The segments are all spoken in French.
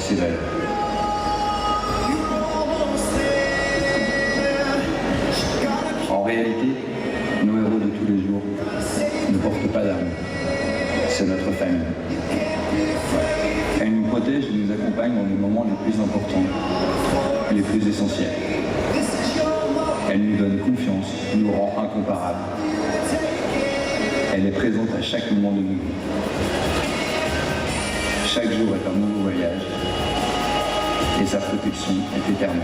ses valeurs. En réalité, nos héros de tous les jours ne portent pas d'armes. C'est notre famille. Elle nous protège et nous accompagne dans les moments les plus importants, les plus essentiels. Elle nous donne confiance, nous rend incomparables. Elle est présente à chaque moment de nos vies. Chaque jour est un nouveau voyage et sa protection est éternelle.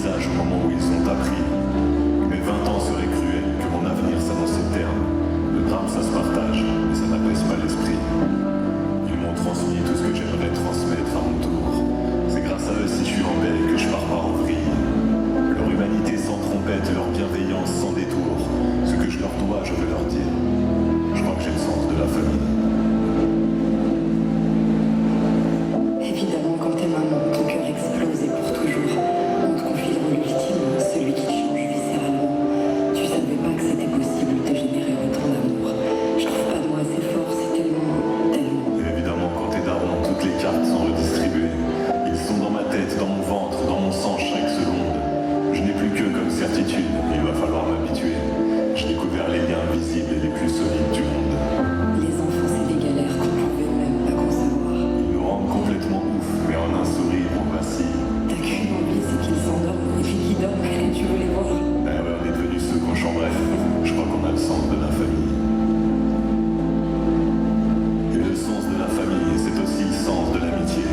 visage au moment où ils ont appris. Mes 20 ans seraient cruels, que mon avenir s'annonçait terne. Le drame, ça se partage, mais ça n'apaise pas l'esprit. Ils m'ont transmis tout ce que j'aimerais transmettre à mon tour. C'est grâce à eux si je suis en paix que je pars pas en vrille. Leur humanité sans trompette, leur bienveillance sans détour. Ce que je leur dois, je veux leur dire. Je crois que j'ai le sens de la famille. Évidemment, quand t'es maman, ton cœur explose et pour toujours. On te confie le rôle ultime, celui qui te change viscéralement. Tu savais pas que c'était possible de générer autant d'amour. Je trouve pas de mots assez fort, c'est tellement. Et évidemment, quand t'es daron, toutes les cartes sont redistribuées. Ils sont dans ma tête, dans mon ventre, dans mon sang chaque seconde. Je n'ai plus qu'eux comme certitude, il va falloir m'habituer. J'ai découvert les liens visibles et les plus solides du monde. Les enfants, c'est des galères qu'on pouvait même pas concevoir. Ils nous rendent complètement ouf, mais en un sourire, on vacille. T'as qu'une envie, c'est qu'ils s'endorment et puis qu'ils dorment quand tu veux les voir. Eh ouais, on est devenus ceux qu'on chambrait. Je crois qu'on a le sens de la famille. Et le sens de la famille, c'est aussi le sens de l'amitié.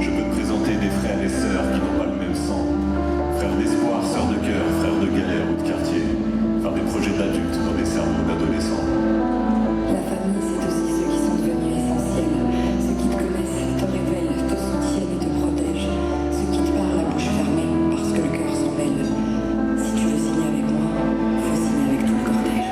Je peux te présenter des frères et sœurs qui n'ont pas le même sang. Frères d'espoir, sœurs de cœur, frères de galère ou de quartier. Faire des projets d'adultes dans des cerveaux d'adolescents. La famille, c'est aussi ceux qui sont devenus essentiels. Ceux qui te connaissent, te révèlent, te soutiennent et te protègent. Ceux qui te parlent la bouche fermée parce que le cœur s'en mêle. Si tu veux signer avec moi, faut signer avec tout le cortège.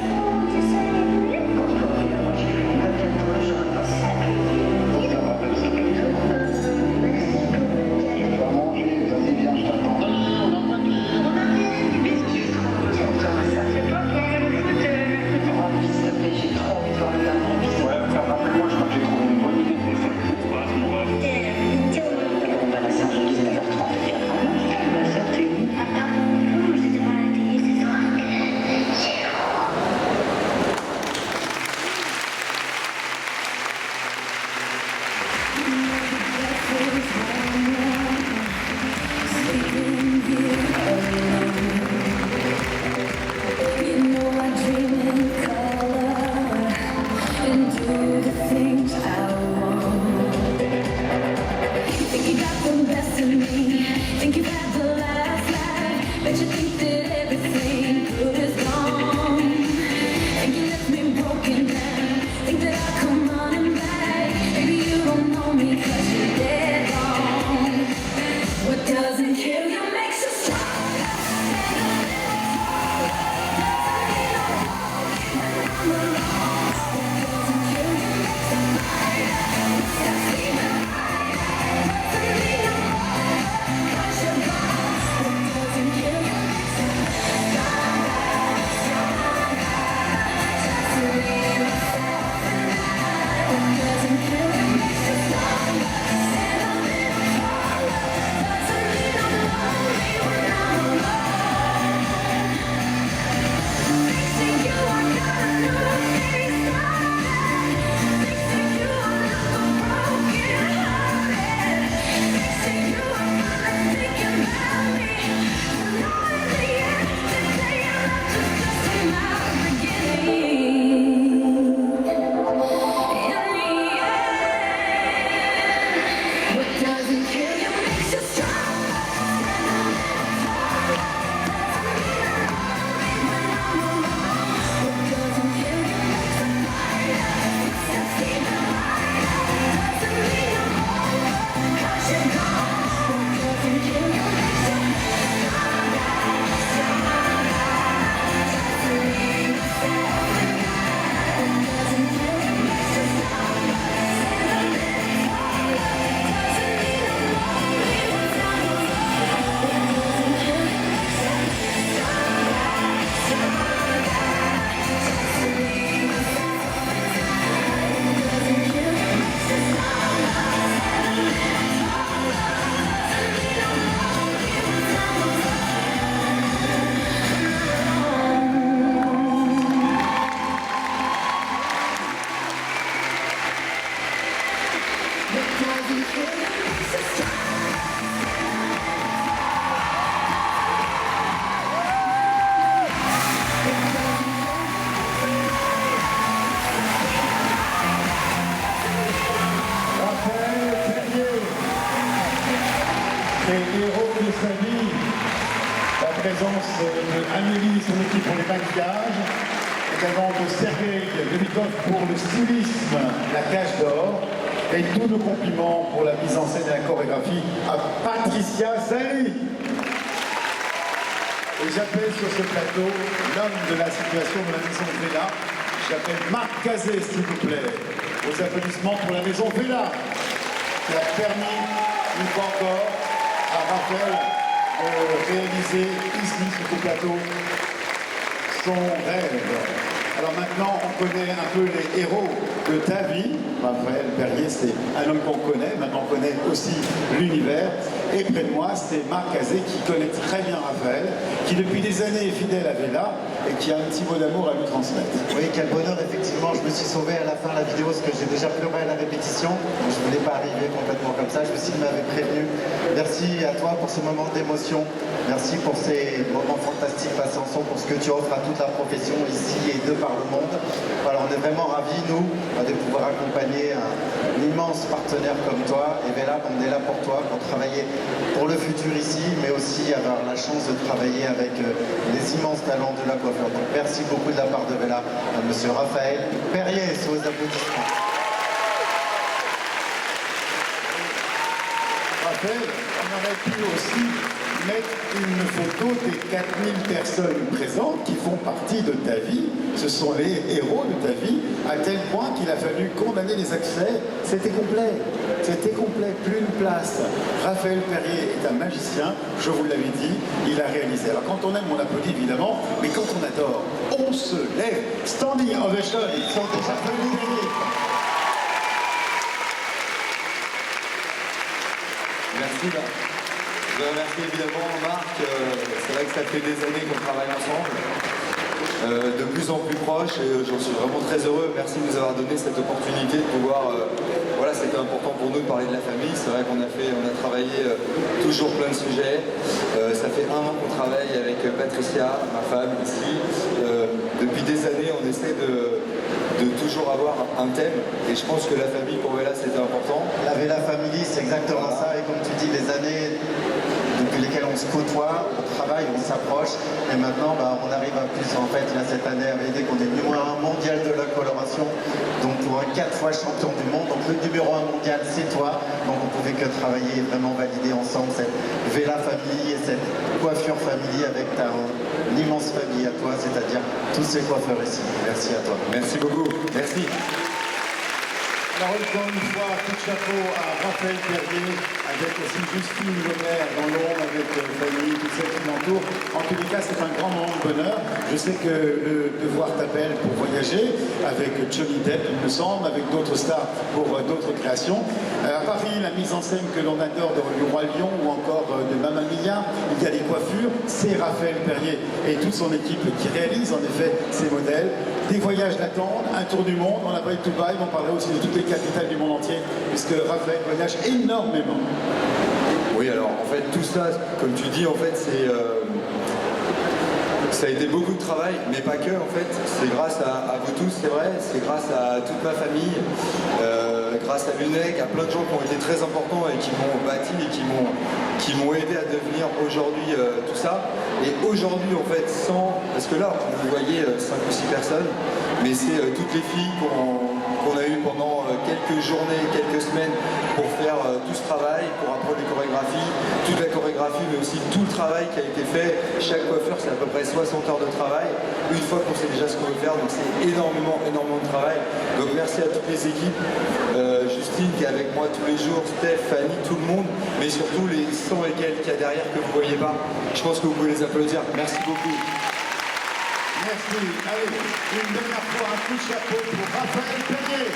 Les héros de sa vie. présence d'Amélie et son équipe pour les maquillages, également de Sergei Demikov pour le stylisme, la cage d'or, et tous nos compliments pour la mise en scène et la chorégraphie à Patricia Zali. Et j'appelle sur ce plateau l'homme de la situation de la maison Vela. J'appelle Marc Cazet, s'il vous plaît. Aux applaudissements pour la maison Vela, qui a permis, une fois encore, à Raphaël de réaliser ici, sur ce plateau, son rêve. Alors maintenant, on connaît un peu les héros de ta vie. Raphaël Perrier, c'est un homme qu'on connaît. Maintenant, on connaît aussi l'univers. Et près de moi, c'est Marc Cazet qui connaît très bien Raphaël, qui depuis des années est fidèle à Vela et qui a un petit mot d'amour à lui transmettre. Oui, quel bonheur, effectivement. Je me suis sauvé à la fin de la vidéo parce que j'ai déjà pleuré à la répétition. Je ne voulais pas arriver complètement comme ça. Je me suis dit, il m'avait prévenu. Merci à toi pour ce moment d'émotion. Merci pour ces moments fantastiques passés ensemble, pour ce que tu offres à toute la profession ici et de par le monde. Voilà, on est vraiment ravis, nous, de pouvoir accompagner un immense partenaire comme toi. Et Vela, on est là pour toi, pour travailler pour le futur ici, mais aussi avoir la chance de travailler avec les immenses talents de la coiffure. Donc merci beaucoup de la part de Vela à monsieur Raphaël Perrier, sous les applaudissements. Raphaël, on aurait pu aussi mettre une photo des 4000 personnes présentes qui font partie de ta vie. Ce sont les héros de ta vie, à tel point qu'il a fallu condamner les accès. C'était complet, plus une place. Raphaël Perrier est un magicien, je vous l'avais dit, il a réalisé. Alors quand on aime, on applaudit évidemment, mais quand on adore, on se lève. Standing ovation, ils sont déjà venus gagner. Merci. Je remercie évidemment Marc, c'est vrai que ça fait des années qu'on travaille ensemble, de plus en plus proches, et j'en suis vraiment très heureux. Merci de nous avoir donné cette opportunité de pouvoir, voilà, c'était important pour nous de parler de la famille. C'est vrai qu'on a travaillé toujours plein de sujets. Ça fait 1 an qu'on travaille avec Patricia, ma femme, ici. Depuis des années, on essaie de toujours avoir un thème, et je pense que la famille pour Vela c'était important. La Vela Family, c'est exactement ça, et comme tu dis, des années depuis lesquelles on se côtoie, on travaille, on s'approche, et maintenant on arrive à plus. En fait, là cette année, avec qu'on est numéro 1 mondial de la coloration, donc pour un 4 fois champion du monde, donc le numéro 1 mondial c'est toi, donc on pouvait que travailler et vraiment valider ensemble cette Vela Family et cette coiffure family avec ta immense famille à toi, c'est-à-dire tous ces coiffeurs ici. Merci à toi. Merci beaucoup. Merci. Alors encore une fois, coup de chapeau à Raphaël Perrier, avec aussi Justine Lemaire dans l'ombre, avec Fanny, toutes celles qui l'entourent. En tous les cas, c'est un grand moment de bonheur. Je sais que le devoir t'appelle pour voyager, avec Johnny Depp, il me semble, avec d'autres stars pour d'autres créations. À Paris, la mise en scène que l'on adore du Roi Lion ou encore de Mamma Mia, il y a des coiffures, c'est Raphaël Perrier et toute son équipe qui réalise en effet ces modèles. Des voyages l'attendent, un tour du monde, on n'a pas eu tout Dubaï, on parlera aussi de toutes les capitales du monde entier, puisque Raphaël voyage énormément. Oui, alors en fait tout ça, comme tu dis, en fait ça a été beaucoup de travail, mais pas que en fait. C'est grâce à vous tous, c'est vrai, c'est grâce à toute ma famille, grâce à l'UNEC, à plein de gens qui ont été très importants et qui m'ont bâti et qui m'ont aidé à devenir aujourd'hui tout ça. Et aujourd'hui en fait, parce que là vous voyez 5 ou 6 personnes, mais c'est toutes les filles qu'on a eues pendant quelques journées, quelques semaines pour faire tout ce travail, pour apprendre les chorégraphies, toute la chorégraphie, mais aussi tout le travail qui a été fait. Chaque coiffeur, c'est à peu près 60 heures de travail, une fois qu'on sait déjà ce qu'on veut faire, donc c'est énormément de travail. Donc merci à toutes les équipes, Justine qui est avec moi tous les jours, Steph, Fanny, tout le monde, mais surtout les 100 et quelques qu'il y a derrière que vous ne voyez pas. Je pense que vous pouvez les applaudir. Merci beaucoup. Merci. Allez, une dernière fois, un coup de chapeau pour Raphaël Perrier.